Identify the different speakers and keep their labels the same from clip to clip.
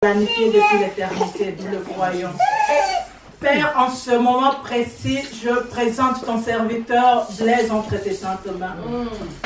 Speaker 1: planifié depuis l'éternité, nous le croyons. Père, en ce moment précis, je présente ton serviteur Blaise entre tes saintes mains.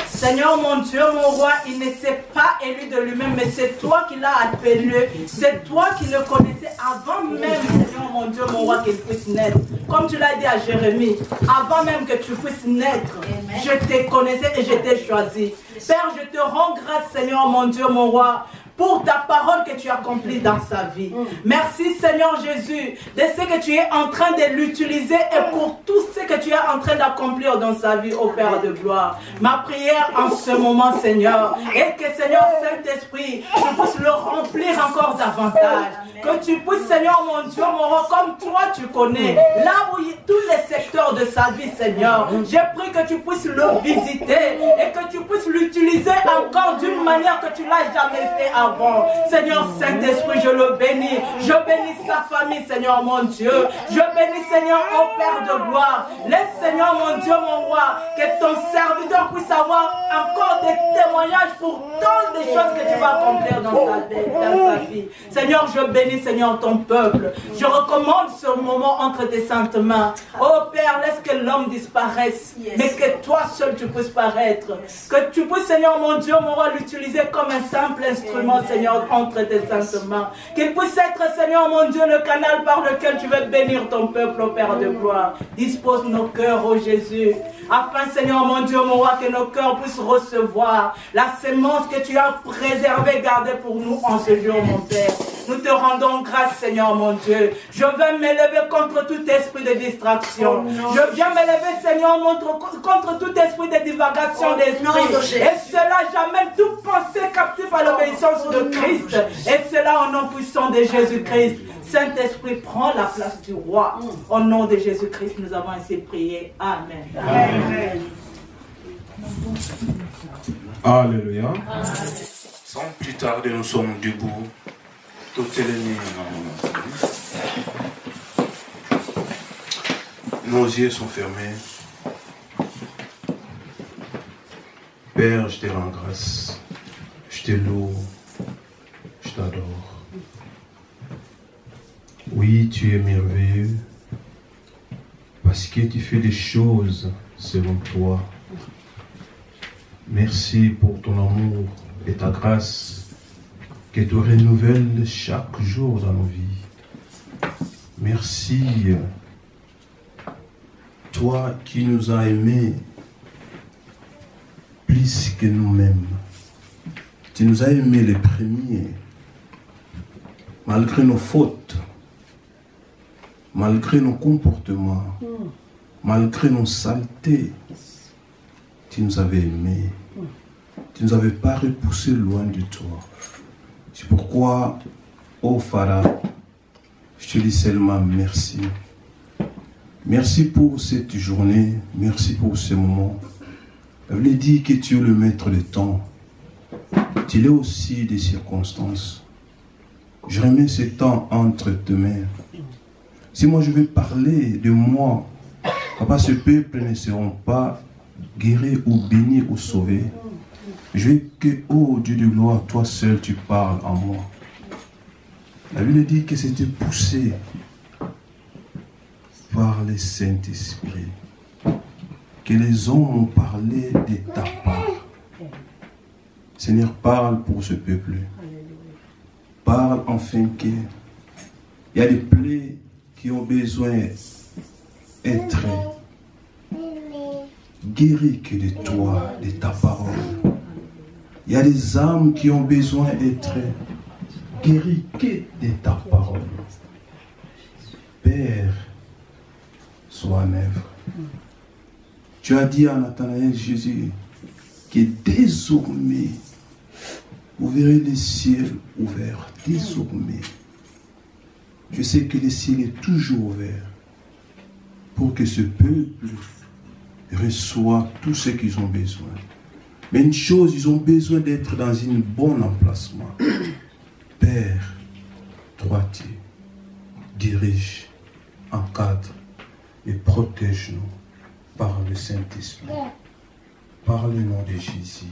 Speaker 1: Seigneur mon Dieu, mon roi, il ne s'est pas élu de lui-même, mais c'est toi qui l'as appelé. C'est toi qui le connaissais avant même, Seigneur mon Dieu, mon roi, qu'il puisse naître. Comme tu l'as dit à Jérémie, avant même que tu puisses naître, je te connaissais et je t'ai choisi. Père, je te rends grâce, Seigneur mon Dieu, mon roi, pour ta parole que tu accomplis dans sa vie. Merci Seigneur Jésus de ce que tu es en train de l'utiliser et pour tout ce que tu es en train d'accomplir dans sa vie, ô Père de gloire. Ma prière en ce moment, Seigneur, est que Seigneur Saint-Esprit, tu puisses le remplir encore davantage. Que tu puisses, Seigneur mon Dieu, mon roi, comme toi tu connais, là où tous les secteurs de sa vie, Seigneur, j'ai pris que tu puisses le visiter et que tu puisses l'utiliser encore d'une manière que tu l'as jamais fait avant. Seigneur Saint-Esprit, je le bénis. Je bénis sa famille, Seigneur mon Dieu. Je bénis, Seigneur, au Père de gloire. Laisse, Seigneur mon Dieu, mon roi, que ton serviteur puisse avoir encore des témoignages pour tant de choses que tu vas accomplir dans sa vie. Seigneur, je bénis, Seigneur, ton peuple. Je recommande ce moment entre tes saintes mains. Oh Père, laisse que l'homme disparaisse, mais que toi seul tu puisses paraître. Que tu puisses, Seigneur mon Dieu, mon roi, l'utiliser comme un simple instrument, Seigneur, entre tes saintes mains. Qu'il puisse être, Seigneur mon Dieu, le canal par lequel tu veux bénir ton peuple, au Père de gloire. Dispose nos cœurs, ô Jésus, afin, Seigneur mon Dieu, mon roi, que nos cœurs puissent recevoir la sémence que tu as préservée, gardée pour nous en ce jour, mon Père. Nous te rendons grâce, Seigneur mon Dieu. Je vais m'élever contre tout esprit de distraction. Je viens m'élever, Seigneur, contre tout esprit de divagation d'esprit. Et cela, j'amène toute pensée captive à l'obéissance de Christ. Et cela au nom puissant de Jésus-Christ. Saint-Esprit, prends la place du roi. Au nom de Jésus-Christ, nous avons ainsi prié. Amen. Amen.
Speaker 2: Alléluia. Sans plus tarder, nous sommes debout. Toutes les nuits, nos yeux sont fermés. Père, je te rends grâce. Je te loue. Je t'adore. Oui, tu es merveilleux. Parce que tu fais des choses selon toi. Merci pour ton amour et ta grâce que tu renouvelles chaque jour dans nos vies. Merci, toi qui nous as aimés plus que nous-mêmes. Tu nous as aimés les premiers, malgré nos fautes, malgré nos comportements, malgré nos saletés. Tu nous avais aimés. Tu ne nous avais pas repoussés loin de toi. C'est pourquoi, ô Pharaon, je te dis seulement merci. Merci pour cette journée, merci pour ce moment. Je voulais dire que tu es le maître des temps. Tu es aussi des circonstances. Je remets ce temps entre tes mains. Si moi je vais parler de moi, papa, ce peuple ne seront pas guéris ou bénis ou sauvés. Je veux que, ô Dieu de gloire, toi seul tu parles en moi. La Bible dit que c'était poussé par le Saint-Esprit, que les hommes ont parlé de ta part. Seigneur, parle pour ce peuple. Parle enfin qu'il y a des plaies qui ont besoin d'être guéries que de toi, de ta parole. Il y a des âmes qui ont besoin d'être guéries que de ta parole. Père, sois en œuvre. Tu as dit à Nathanaël Jésus que désormais, vous verrez le ciel ouvert. Désormais. Je sais que le ciel est toujours ouvert pour que ce peuple reçoive tout ce qu'ils ont besoin. Mais une chose, ils ont besoin d'être dans un bon emplacement. Père, toi tu dirige, encadre et protège-nous par le Saint-Esprit. Par le nom de Jésus,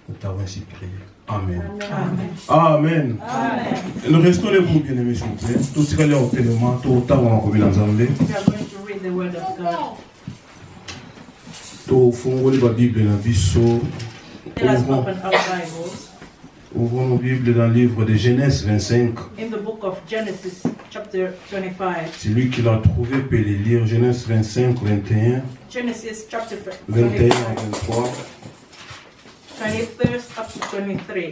Speaker 2: nous t'avons ainsi prié. Amen.
Speaker 1: Amen.
Speaker 2: Amen.
Speaker 1: Amen.
Speaker 2: Nous restons debout, bien-aimés, s'il vous plaît. Tout ce qu'il y a au tellement, tout autant on va en
Speaker 1: We are going to read the word of God.
Speaker 2: Tout fongoli la Bible dans Bisso.
Speaker 1: Let us open our Bibles
Speaker 2: Ouvrons nos Bibles dans le livre de Genèse 25.
Speaker 1: in the book of Genesis, chapter 25.
Speaker 2: Celui qui l'a trouvé peut les lire. Genèse 25, 21,
Speaker 1: Genesis chapter
Speaker 2: 21
Speaker 1: 25,
Speaker 2: à 23.
Speaker 1: 21st up to 23.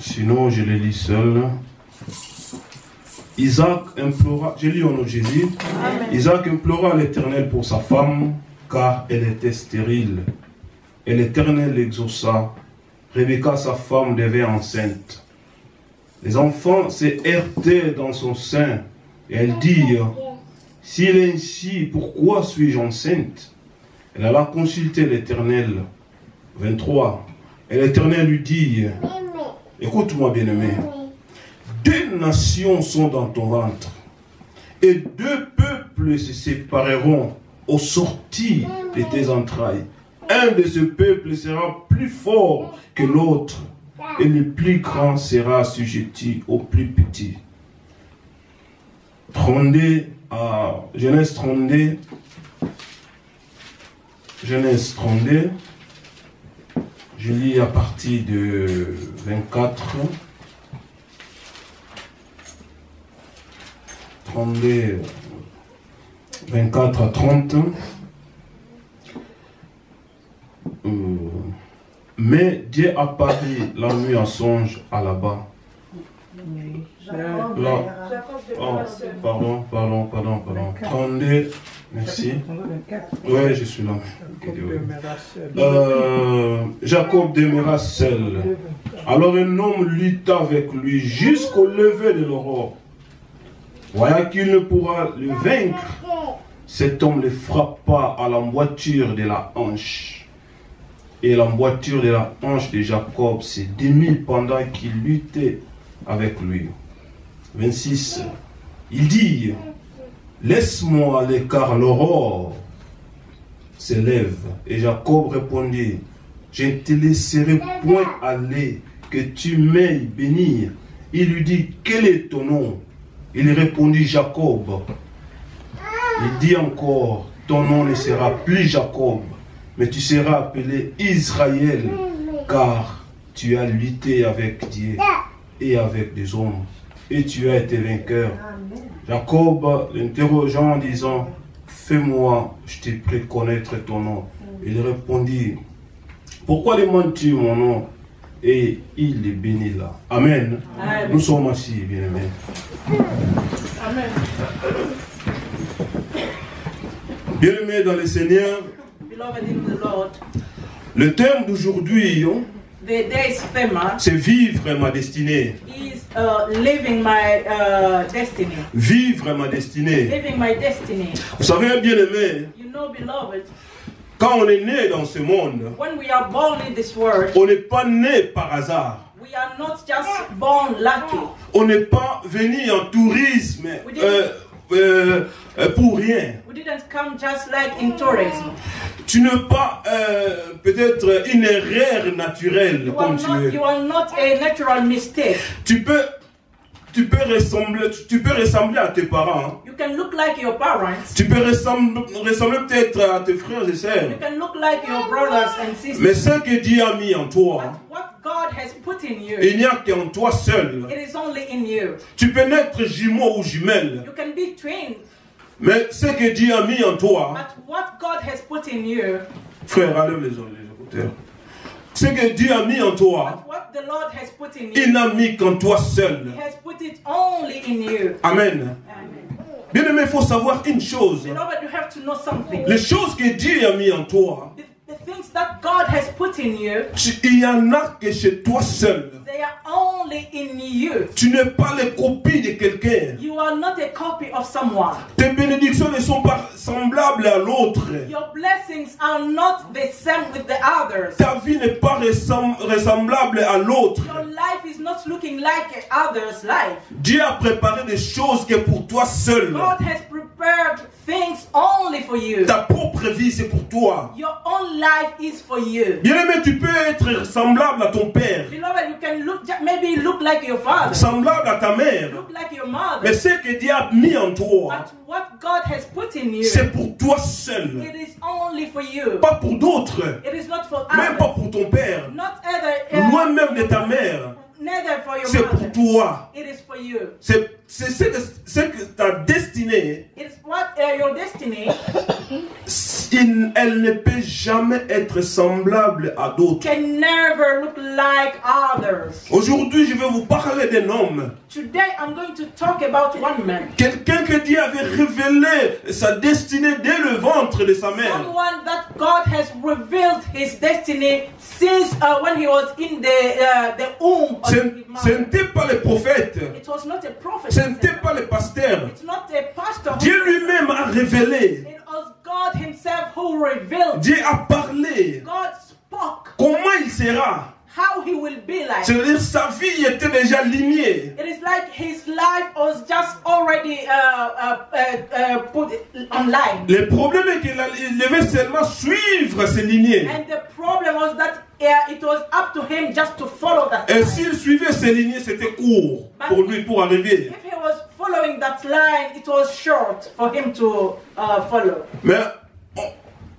Speaker 2: Sinon, je les lis seul. Isaac implora, je lis au nom de Jésus.
Speaker 1: Amen.
Speaker 2: Isaac implora l'Éternel pour sa femme, car elle était stérile. Et l'Éternel l'exauça. Rebecca, sa femme, devint enceinte. Les enfants se heurtaient dans son sein, et elle dit, s'il est ainsi, pourquoi suis-je enceinte? Elle alla consulter l'Éternel. 23. Et l'Éternel lui dit, écoute-moi bien-aimé, 2 nations sont dans ton ventre, et 2 peuples se sépareront au sortir de tes entrailles. Un de ce peuple sera plus fort que l'autre, et le plus grand sera assujetti au plus petit. 32 à Genèse 32. Genèse 32. Je lis à partir de 24. 32, 24 à 30. Mais Dieu apparut la nuit en songe à là-bas. Pardon. 32, merci. Oui, je suis là. Jacob demeura seul. Alors un homme lutta avec lui jusqu'au lever de l'aurore. Voyant qu'il ne pourra le vaincre, cet homme le frappa à l'emboîture de la hanche. Et l'emboîture de la hanche de Jacob se démit pendant qu'il luttait avec lui. 26. Il dit, laisse-moi aller car l'aurore s'élève. Et Jacob répondit, je ne te laisserai point aller, que tu m'aies bénir. Il lui dit, quel est ton nom? Il répondit, Jacob. Il dit encore, ton nom ne sera plus Jacob, mais tu seras appelé Israël, car tu as lutté avec Dieu et avec des hommes, et tu as été vainqueur. Jacob l'interrogeant en disant, fais-moi, je te prie connaître ton nom. Il répondit, pourquoi demandes-tu mon nom? Et il est béni là. Amen. Amen. Nous sommes assis, bien-aimés.
Speaker 1: Amen.
Speaker 2: Bien-aimés dans le Seigneur,
Speaker 1: Beloved in the Lord,
Speaker 2: le thème d'aujourd'hui,
Speaker 1: the day's theme
Speaker 2: c'est vivre ma destinée.
Speaker 1: is living my destiny.
Speaker 2: Vivre ma destinée.
Speaker 1: Living my destiny.
Speaker 2: Vous savez, bien-aimés,
Speaker 1: You know, beloved,
Speaker 2: quand on est né dans ce monde,
Speaker 1: when we are born in this world,
Speaker 2: on n'est pas né par hasard.
Speaker 1: we are not just born lucky.
Speaker 2: On n'est pas venu en tourisme pour rien.
Speaker 1: We didn't come just like in tourism.
Speaker 2: Tu n'es pas peut-être une erreur naturelle
Speaker 1: You are
Speaker 2: comme tu
Speaker 1: not,
Speaker 2: es.
Speaker 1: you are not a natural mistake.
Speaker 2: Tu peux ressembler à tes parents.
Speaker 1: You can look like your parents.
Speaker 2: Tu peux ressembler peut-être à tes frères et sœurs.
Speaker 1: You can look like your brothers and sisters.
Speaker 2: Mais ce que Dieu a mis en toi,
Speaker 1: But what God has put in you,
Speaker 2: il n'y a qu'en toi seul.
Speaker 1: it is only in you.
Speaker 2: Tu peux naître jumeau ou jumelle.
Speaker 1: You can be twin,
Speaker 2: Mais ce que Dieu a mis en toi,
Speaker 1: but what God has put in you,
Speaker 2: frère, enlève les écouteurs. Ce que Dieu a mis en toi,
Speaker 1: but what the Lord has put in
Speaker 2: il
Speaker 1: you,
Speaker 2: n'a mis qu'en toi seul.
Speaker 1: He has put it only in you.
Speaker 2: Amen.
Speaker 1: Amen.
Speaker 2: Bien aimé, il faut savoir une chose.
Speaker 1: Beloved, you have to know something.
Speaker 2: Les choses que Dieu a mis en toi,
Speaker 1: The things that God has put in you,
Speaker 2: il y en a que chez toi seul.
Speaker 1: they are only in you.
Speaker 2: Tu n'es pas les copies de quelqu'un.
Speaker 1: You are not a copy of someone.
Speaker 2: Tes bénédictions ne sont pas semblables à l'autre.
Speaker 1: Your blessings are not the same with the others.
Speaker 2: Ta vie n'est pas ressemblable à l'autre.
Speaker 1: Your life is not looking like others' life.
Speaker 2: Dieu a préparé des choses que pour toi seul.
Speaker 1: God has prepared prepared things only for you.
Speaker 2: Ta propre vie, c'est pour toi.
Speaker 1: Your own life is for you.
Speaker 2: Bien-aimé, tu peux être semblable à ton père,
Speaker 1: Beloved, you can maybe look like your father,
Speaker 2: semblable à ta mère.
Speaker 1: look like your mother.
Speaker 2: Mais ce que Dieu a mis en toi,
Speaker 1: But what God has put in you,
Speaker 2: c'est pour toi seul.
Speaker 1: it is only for you.
Speaker 2: Pas pour d'autres.
Speaker 1: It is not for
Speaker 2: Même pas
Speaker 1: others.
Speaker 2: pour ton père.
Speaker 1: Not either.
Speaker 2: Loin même de ta mère.
Speaker 1: Neither for your
Speaker 2: C'est pour
Speaker 1: mother.
Speaker 2: toi.
Speaker 1: It is for you.
Speaker 2: C'est ce que ta destinée,
Speaker 1: It's what your destiny
Speaker 2: elle ne peut jamais être semblable à d'autres.
Speaker 1: can never look like others.
Speaker 2: Aujourd'hui, je vais vous parler d'un homme.
Speaker 1: Today I'm going to talk about one man.
Speaker 2: Quelqu'un que Dieu avait révélé sa destinée dès le ventre de sa mère.
Speaker 1: Someone that God has revealed his destiny since when he was in the womb of
Speaker 2: Ce
Speaker 1: his mother.
Speaker 2: n'était pas le prophète.
Speaker 1: It was not a prophet.
Speaker 2: Ce n'était pas le pasteur.
Speaker 1: It's not a pastor.
Speaker 2: Dieu lui-même a révélé.
Speaker 1: It was God himself who revealed.
Speaker 2: Dieu a parlé.
Speaker 1: God spoke
Speaker 2: Comment il sera?
Speaker 1: how he will be like.
Speaker 2: C'est-à-dire sa vie était déjà lignée.
Speaker 1: It is like his life was just already put online.
Speaker 2: Le problème est qu'il devait seulement suivre ces lignées.
Speaker 1: And the problem was that it was up to him just to follow that
Speaker 2: Et
Speaker 1: line.
Speaker 2: s'il suivait ces lignées, c'était court pour lui pour arriver.
Speaker 1: If he was following that line, it was short for him to follow.
Speaker 2: Mais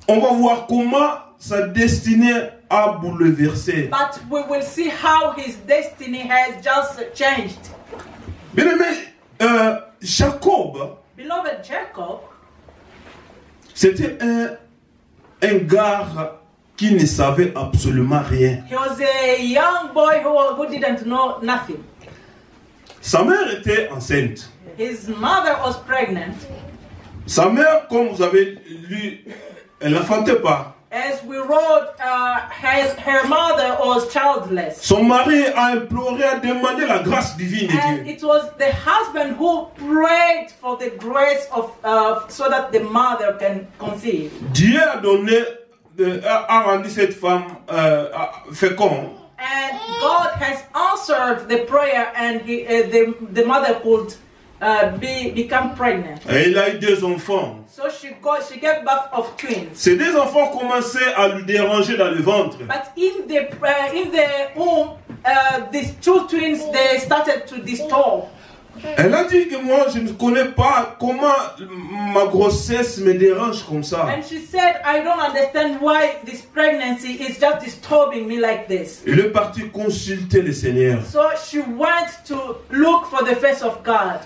Speaker 2: on va voir comment sa destinée a bouleversé.
Speaker 1: But we will see how his destiny has just changed.
Speaker 2: Bien aimé, Jacob,
Speaker 1: Beloved Jacob,
Speaker 2: c'était un gars qui ne savait absolument rien.
Speaker 1: he was a young boy who didn't know nothing.
Speaker 2: Sa mère était enceinte.
Speaker 1: His mother was pregnant.
Speaker 2: Sa mère, comme vous avez lu, elle n'enfantait pas.
Speaker 1: As we wrote, her mother was childless.
Speaker 2: Son mari a imploré, a demandé la grâce divine de
Speaker 1: And
Speaker 2: Dieu.
Speaker 1: it was the husband who prayed for the grace of, so that the mother can conceive.
Speaker 2: Dieu a donné, a rendu cette femme féconde.
Speaker 1: And God has answered the prayer, and the mother could become pregnant.
Speaker 2: Et il a eu 2 enfants.
Speaker 1: So she gave birth of twins.
Speaker 2: Ces 2 enfants commençaient à lui déranger dans le ventre.
Speaker 1: But in the womb, these 2 twins, they started to disturb.
Speaker 2: Elle a dit que moi je ne connais pas comment ma grossesse me dérange comme ça.
Speaker 1: And she said, I don't understand why this pregnancy is just disturbing me like this.
Speaker 2: Il est parti consulter le Seigneur.
Speaker 1: So she went to look for the face of God.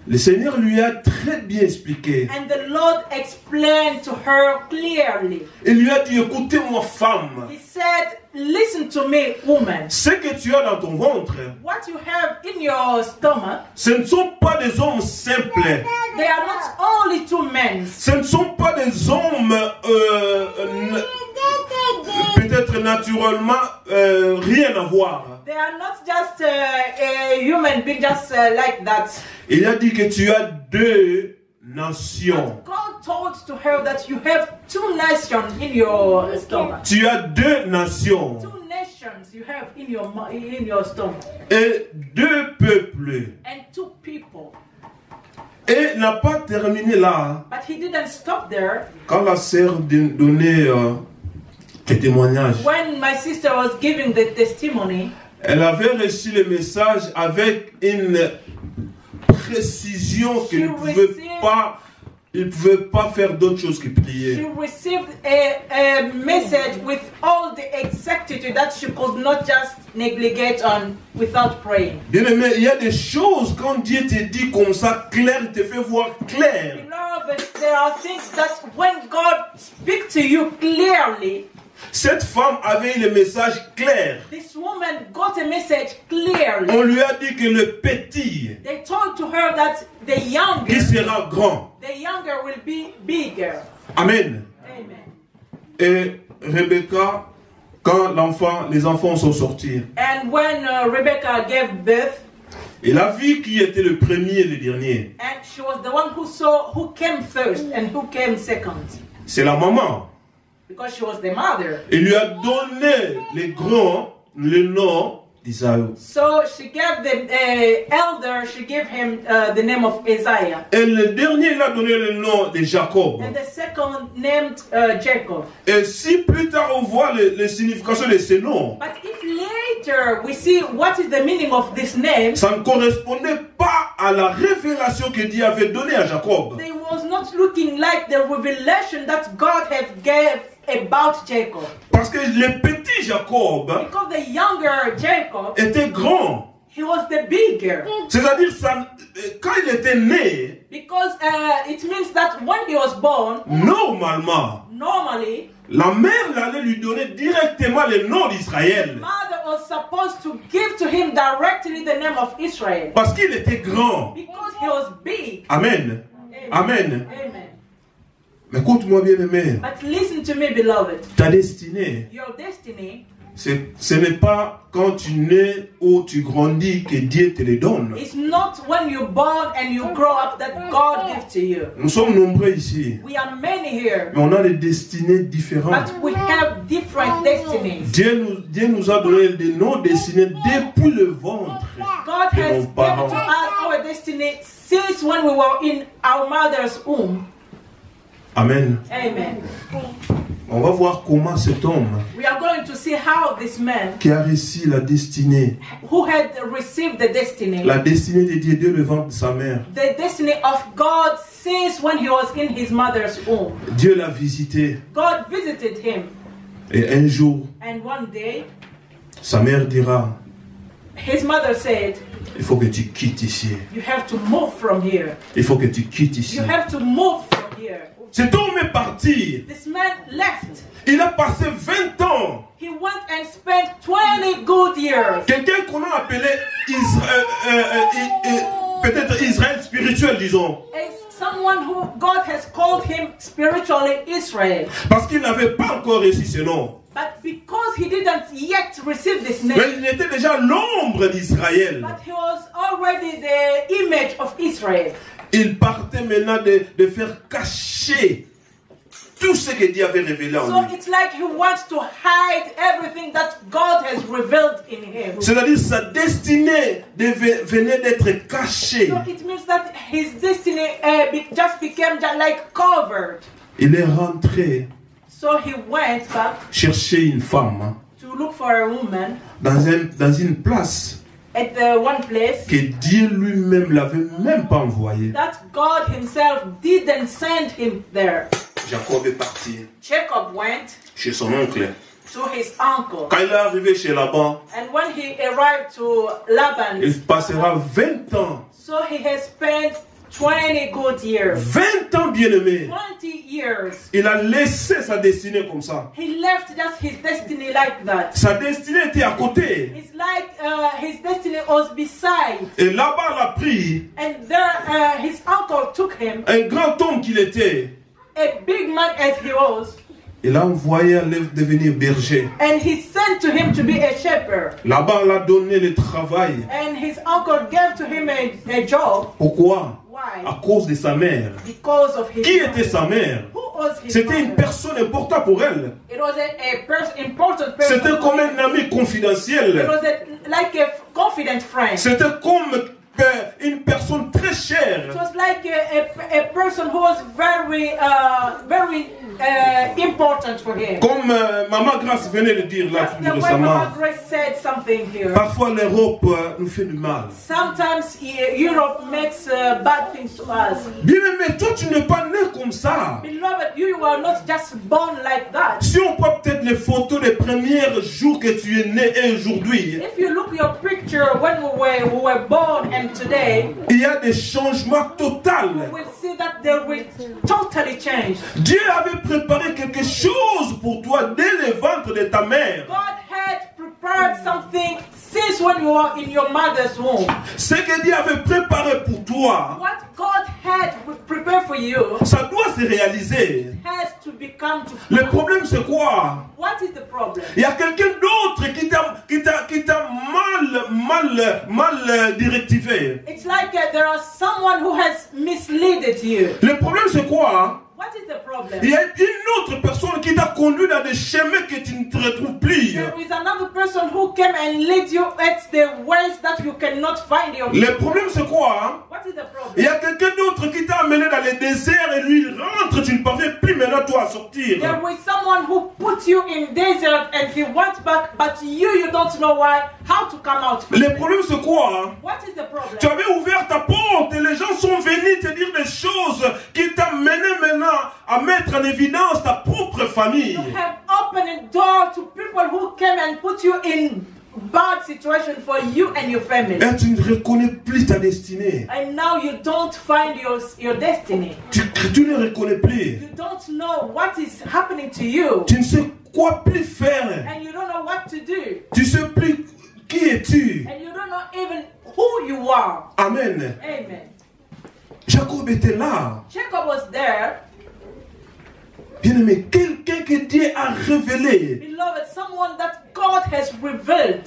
Speaker 2: Le Seigneur lui a très bien expliqué.
Speaker 1: And the Lord explained to her clearly.
Speaker 2: Il lui a dit, écoutez-moi femme,
Speaker 1: He said, listen to me, woman.
Speaker 2: ce que tu as dans ton ventre,
Speaker 1: What you have in your stomach,
Speaker 2: ce ne sont pas des hommes simples.
Speaker 1: they are not only 2 men.
Speaker 2: Ce ne sont pas des hommes peut-être naturellement rien à voir.
Speaker 1: They are not just a human being just like that.
Speaker 2: Il a dit que tu as 2 nations.
Speaker 1: God told to her that you have 2 nations in your stomach.
Speaker 2: Tu as 2 nations
Speaker 1: 2 nations you have in your stomach.
Speaker 2: et 2 peuples.
Speaker 1: And 2 people.
Speaker 2: Et il n'a pas terminé là.
Speaker 1: But he didn't stop there.
Speaker 2: Quand la sœur donnait le témoignage,
Speaker 1: When my sister was giving the testimony,
Speaker 2: elle avait reçu le message avec une précision qu'il ne pouvait pas faire d'autre chose que
Speaker 1: she
Speaker 2: prier.
Speaker 1: received a message with all the exactitude that she could not just neglect on without praying.
Speaker 2: Bien aimé, il y a des choses quand Dieu te dit comme ça clair, il te fait voir clair.
Speaker 1: Beloved, there are things that when God speaks to you clearly,
Speaker 2: Cette femme avait le message clair.
Speaker 1: this woman got a message clearly.
Speaker 2: On lui a dit que le petit
Speaker 1: They told to her that the
Speaker 2: qui
Speaker 1: younger
Speaker 2: sera grand.
Speaker 1: will be bigger.
Speaker 2: Amen.
Speaker 1: Amen.
Speaker 2: Et Rebecca, quand les enfants sont sortis,
Speaker 1: And when Rebecca gave birth,
Speaker 2: et la vie qui était le premier et le dernier,
Speaker 1: and she was the one who saw who came first and who came second,
Speaker 2: c'est la maman.
Speaker 1: because she was the mother.
Speaker 2: Il lui a donné le nom d'Isaïe.
Speaker 1: So she gave the elder, she gave him the name of Isaiah.
Speaker 2: Et le dernier, il a donné le nom de Jacob.
Speaker 1: And the second named Jacob.
Speaker 2: Et si plus tard on voit les significations de ces noms,
Speaker 1: But if later we see what is the meaning of this name,
Speaker 2: ça ne correspondait pas à la révélation que Dieu avait donnée à Jacob.
Speaker 1: they was not looking like the revelation that God had gave about Jacob.
Speaker 2: Parce que le petit Jacob
Speaker 1: Because the younger Jacob,
Speaker 2: était grand.
Speaker 1: he was the bigger.
Speaker 2: C'est-à-dire, quand il était né,
Speaker 1: Because it means that when he was born,
Speaker 2: normalement,
Speaker 1: normally,
Speaker 2: la mère allait lui donner directement le nom d'Israël.
Speaker 1: mother was supposed to give to him directly the name of Israel.
Speaker 2: Parce qu'il était grand.
Speaker 1: Because he was big.
Speaker 2: Amen. Amen.
Speaker 1: Amen.
Speaker 2: Mais écoute-moi bien aimé.
Speaker 1: But listen to me, beloved.
Speaker 2: Ta destinée,
Speaker 1: Your destiny,
Speaker 2: ce n'est pas quand tu nais ou tu grandis que Dieu te le donne.
Speaker 1: it's not when you're born and you grow up that God gives to you.
Speaker 2: Nous sommes nombreux ici.
Speaker 1: We are many here,
Speaker 2: Mais on a des destinées différentes.
Speaker 1: but we have different destinies.
Speaker 2: Dieu nous a donné des noms destinés depuis le ventre.
Speaker 1: God
Speaker 2: de
Speaker 1: has
Speaker 2: nos
Speaker 1: given
Speaker 2: parents.
Speaker 1: to us our destiny since when we were in our mother's womb.
Speaker 2: Amen.
Speaker 1: Amen.
Speaker 2: On va voir comment cet homme
Speaker 1: We are going to see how this man
Speaker 2: qui a réussi la destinée
Speaker 1: who had received the destiny
Speaker 2: de Dieu dès le ventre de sa mère.
Speaker 1: the destiny of God since when he was in his mother's womb.
Speaker 2: Dieu l'a visité.
Speaker 1: God visited him,
Speaker 2: Et un jour,
Speaker 1: and one day
Speaker 2: sa mère dira,
Speaker 1: his mother said,
Speaker 2: il faut que tu quittes ici.
Speaker 1: you have to move from here.
Speaker 2: Il faut que tu quittes ici.
Speaker 1: You have to move from here.
Speaker 2: Cet homme est parti.
Speaker 1: This man left.
Speaker 2: Il a passé 20 ans.
Speaker 1: He went and spent 20 good years.
Speaker 2: Quelqu'un qu'on a appelé peut-être Israël spirituel, disons.
Speaker 1: As someone who God has called him spiritually Israel.
Speaker 2: Parce qu'il n'avait pas encore reçu ce nom.
Speaker 1: But because he didn't yet receive this
Speaker 2: Mais
Speaker 1: name,
Speaker 2: il était déjà l'ombre d'Israël.
Speaker 1: but he was already the image of Israel.
Speaker 2: Il partait maintenant de faire cacher tout ce que Dieu avait révélé en
Speaker 1: So
Speaker 2: lui.
Speaker 1: it's like he wants to hide everything that God has revealed in him.
Speaker 2: C'est-à-dire sa destinée venait d'être cachée.
Speaker 1: So it means that his destiny just became like covered.
Speaker 2: Il est rentré
Speaker 1: So he went back
Speaker 2: chercher une femme
Speaker 1: to look for a woman
Speaker 2: dans une place
Speaker 1: at the one place
Speaker 2: que Dieu lui-même l'avait même pas envoyée.
Speaker 1: that God himself didn't send him there.
Speaker 2: Jacob est parti
Speaker 1: Jacob went
Speaker 2: chez son oncle.
Speaker 1: to his uncle.
Speaker 2: Quand il est arrivé chez Laban,
Speaker 1: And when he arrived to Laban,
Speaker 2: il passera 20 ans.
Speaker 1: so he has spent 20 good years.
Speaker 2: 20 ans, bien-aimé.
Speaker 1: 20 years.
Speaker 2: Il a laissé sa destinée comme ça.
Speaker 1: He left just his destiny like that.
Speaker 2: Sa destinée était à côté.
Speaker 1: It's like his destiny was beside.
Speaker 2: Et là-bas, l'a pris.
Speaker 1: And there his uncle took him,
Speaker 2: Un grand homme qu'il était.
Speaker 1: a big man as he was,
Speaker 2: Il a envoyé à devenir berger.
Speaker 1: and he sent to him to be a shepherd.
Speaker 2: Là-bas, on l'a donné le travail.
Speaker 1: And his uncle gave to him a job.
Speaker 2: Pourquoi?
Speaker 1: Why?
Speaker 2: À cause de sa mère.
Speaker 1: Because of his
Speaker 2: Qui
Speaker 1: mother.
Speaker 2: était sa mère?
Speaker 1: Who was his
Speaker 2: C'était une
Speaker 1: mother?
Speaker 2: personne importante pour elle.
Speaker 1: It was important person.
Speaker 2: C'était comme un ami
Speaker 1: It
Speaker 2: confidentiel.
Speaker 1: was like a confident friend.
Speaker 2: C'était comme une personne très chère.
Speaker 1: It was like a person who was very important for him.
Speaker 2: Comme Maman Grace venait de dire là
Speaker 1: Just
Speaker 2: plus
Speaker 1: the way
Speaker 2: récemment.
Speaker 1: Mama Grace said something here.
Speaker 2: Parfois l'Europe nous fait du mal.
Speaker 1: Sometimes Europe makes bad things to us.
Speaker 2: Bien aimé, toi tu n'es pas né comme ça.
Speaker 1: Beloved, you are not just born like that.
Speaker 2: Si on prend peut-être les photos des premiers jours que tu es né et aujourd'hui,
Speaker 1: If you look your picture when we were born and today,
Speaker 2: il y a des changements totaux.
Speaker 1: you will see that they will totally change.
Speaker 2: Dieu avait préparé quelque chose pour toi dès le ventre de ta mère.
Speaker 1: God had prepared something since when you were in your mother's womb.
Speaker 2: Ce que Dieu avait préparé pour toi,
Speaker 1: What God had prepared for you
Speaker 2: ça doit se réaliser.
Speaker 1: has to become to
Speaker 2: Le problème c'est quoi?
Speaker 1: What is the problem?
Speaker 2: Il y a quelqu'un d'autre qui t'a mal directivé.
Speaker 1: It's like there is someone who has misleaded you.
Speaker 2: Le problème c'est quoi?
Speaker 1: What What is the problem?
Speaker 2: Il y a une autre personne qui t'a conduit dans des chemins que tu ne te retrouves plus.
Speaker 1: There is another person who came and led you at the ways that you cannot find your.
Speaker 2: Le problème c'est quoi, hein?
Speaker 1: What is the problem?
Speaker 2: Il y a quelqu'un d'autre qui t'a amené dans le désert et lui il rentre, tu ne parviens plus maintenant toi à sortir.
Speaker 1: There was someone who put you in desert and he went back, but you don't know why, how to come out.
Speaker 2: Le problème c'est quoi, hein?
Speaker 1: What is the problem?
Speaker 2: Tu avais ouvert ta porte et les gens sont venus te dire des choses qui t'ont mené maintenant à mettre en évidence ta propre famille.
Speaker 1: You have opened a door to people who came and put you in bad situation for you and your family.
Speaker 2: Et tu ne reconnais plus ta destinée.
Speaker 1: And now you don't find your destiny.
Speaker 2: Tu ne reconnais plus.
Speaker 1: You don't know what is happening to you.
Speaker 2: Tu ne sais quoi plus faire.
Speaker 1: And you don't know what to do.
Speaker 2: Tu ne sais plus qui es-tu.
Speaker 1: And you don't know even who you are.
Speaker 2: Amen.
Speaker 1: Amen.
Speaker 2: Jacob était là.
Speaker 1: Jacob was there.
Speaker 2: Bien-aimé, quelqu'un que Dieu a révélé.
Speaker 1: Beloved, someone that God has revealed.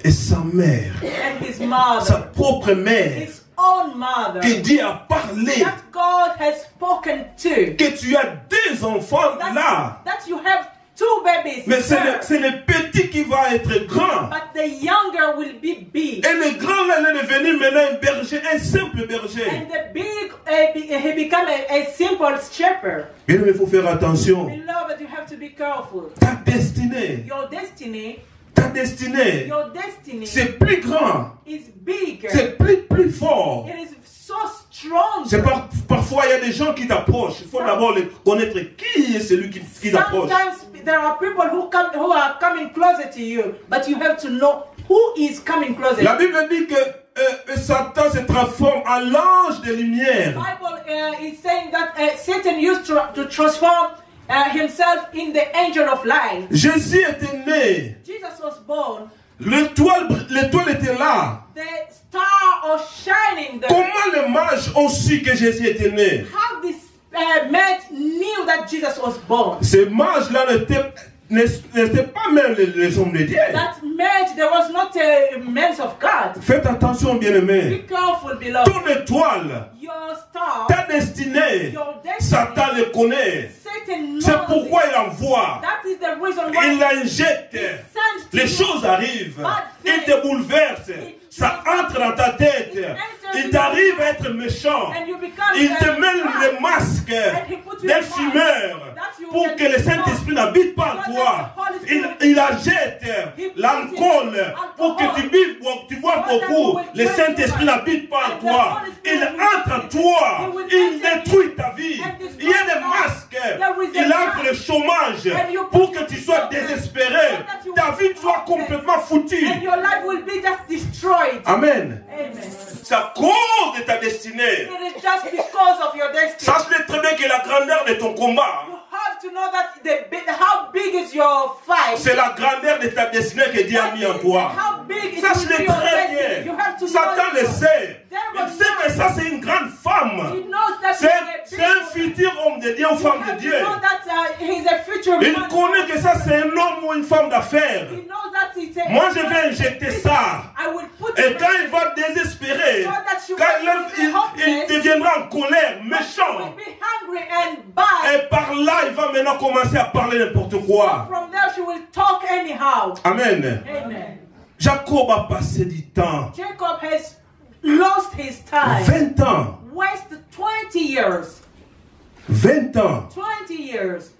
Speaker 2: Et sa mère.
Speaker 1: And his mother.
Speaker 2: Sa propre mère.
Speaker 1: His own mother.
Speaker 2: Que Dieu a parlé.
Speaker 1: That God has spoken to.
Speaker 2: Que tu as deux enfants là.
Speaker 1: That you have two babies.
Speaker 2: Mais c'est le petit qui va être grand.
Speaker 1: But the younger will be big.
Speaker 2: Et le grand là, il est devenu maintenant un berger, un simple berger.
Speaker 1: And the big, he became a simple shepherd.
Speaker 2: Bien, mais il faut faire attention.
Speaker 1: Beloved, you have to be careful.
Speaker 2: Ta destinée.
Speaker 1: Your destiny.
Speaker 2: Ta destinée.
Speaker 1: Your destiny.
Speaker 2: C'est plus grand.
Speaker 1: Is bigger.
Speaker 2: C'est plus fort.
Speaker 1: It is so strong.
Speaker 2: C'est parfois il y a des gens qui t'approchent. Il faut d'abord connaître qui est celui qui t'approche.
Speaker 1: Sometimes there are people who are coming closer to you, but you have to know who is coming closer.
Speaker 2: La Bible dit que Satan se transforme en l'ange de lumière.
Speaker 1: The Bible is saying that Satan used to transform himself in the angel of light.
Speaker 2: Jésus était né.
Speaker 1: Jesus was born.
Speaker 2: L'étoile était là.
Speaker 1: The star was shining there.
Speaker 2: Comment les mages ont su que Jésus était né?
Speaker 1: How this man knew that Jesus was born?
Speaker 2: Ces mages-là n'étaient pas même les hommes de Dieu.
Speaker 1: That mage, there was not a man of God.
Speaker 2: Faites attention, bien-aimés.
Speaker 1: Be careful, beloved.
Speaker 2: Ton étoile,
Speaker 1: your star,
Speaker 2: ta destinée,
Speaker 1: your destiny,
Speaker 2: Satan le connaît. C'est pourquoi il envoie.
Speaker 1: That is the reason why
Speaker 2: Il l'injecte. Les choses arrivent. Il te bouleverse. Ça entre dans ta tête. Il t'arrive à être méchant. Il te met le masque d'un fumeur pour que le Saint-Esprit n'habite pas en toi. Il achète l'alcool pour que tu bois beaucoup. Le Saint-Esprit n'habite pas en toi. Il entre en toi. Il détruit ta vie. Il y a des masques. Il entre le chômage pour que tu sois désespéré. Ta vie soit complètement foutue. Amen. C'est à cause de ta destinée. Sache-le très bien que la grandeur de ton combat, c'est la grandeur de ta destinée que Dieu a mis en toi. Sache-le très bien. Satan le sait. Il sait que ça c'est une grande femme. C'est un futur homme de Dieu ou femme de Dieu. Il connaît que ça c'est un homme ou une femme d'affaires. Moi je vais injecter ça. Et quand il va désespérer, quand il deviendra en colère, méchant, et par là il va maintenant commencer à parler n'importe quoi. Amen. Jacob a passé du temps.
Speaker 1: Jacob has lost his time.
Speaker 2: 20 ans.
Speaker 1: Wasted 20 years.
Speaker 2: 20 ans.
Speaker 1: 20 years.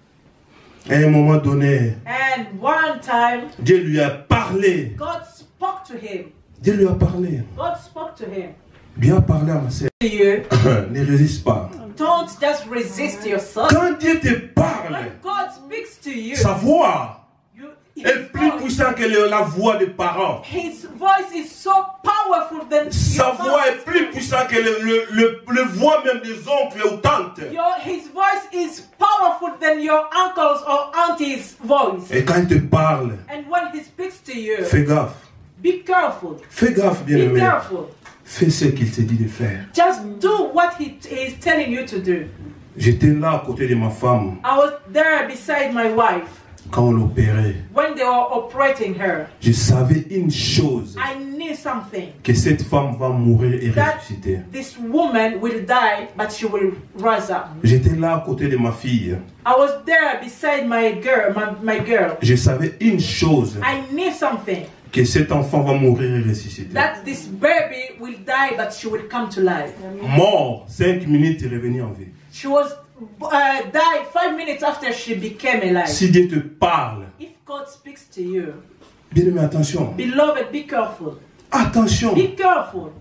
Speaker 2: À un moment donné,
Speaker 1: and one time,
Speaker 2: Dieu lui a parlé.
Speaker 1: God spoke to him.
Speaker 2: Dieu lui a parlé.
Speaker 1: God spoke to him.
Speaker 2: Bien parler à ma sœur. Ne résiste pas.
Speaker 1: Don't just resist yourself.
Speaker 2: Quand Dieu te parle,
Speaker 1: when God speaks to you,
Speaker 2: sa voix est plus puissante que la voix des parents.
Speaker 1: His voice is so powerful than
Speaker 2: sa voix est plus puissante que le voix même des oncles ou tantes.
Speaker 1: His voice is powerful than your uncle's or auntie's voice.
Speaker 2: Et quand il te parle,
Speaker 1: and when he speaks to you,
Speaker 2: fais gaffe.
Speaker 1: Be careful.
Speaker 2: Fais gaffe, bien-aimé.
Speaker 1: Be careful.
Speaker 2: Fais ce qu'il te dit de faire.
Speaker 1: Just do what he is telling you to do.
Speaker 2: J'étais là à côté de ma femme.
Speaker 1: I was there beside my wife.
Speaker 2: quand on l'opérait,
Speaker 1: when they were operating her,
Speaker 2: je savais une chose,
Speaker 1: I knew something.
Speaker 2: que cette femme va mourir et
Speaker 1: That
Speaker 2: ressusciter.
Speaker 1: this woman will die, but she will rise up.
Speaker 2: J'étais là à côté de ma fille.
Speaker 1: I was there beside my girl, my girl.
Speaker 2: Je savais une chose,
Speaker 1: I knew something.
Speaker 2: que cet enfant va mourir et ressusciter.
Speaker 1: That this baby will die, but she will come to life.
Speaker 2: Mort, 5 minutes et revenir en vie.
Speaker 1: She was died 5 minutes after she became alive.
Speaker 2: Si Dieu te parle,
Speaker 1: If God speaks to you,
Speaker 2: bien aimé, attention.
Speaker 1: beloved, be careful.
Speaker 2: Attention.
Speaker 1: Be careful.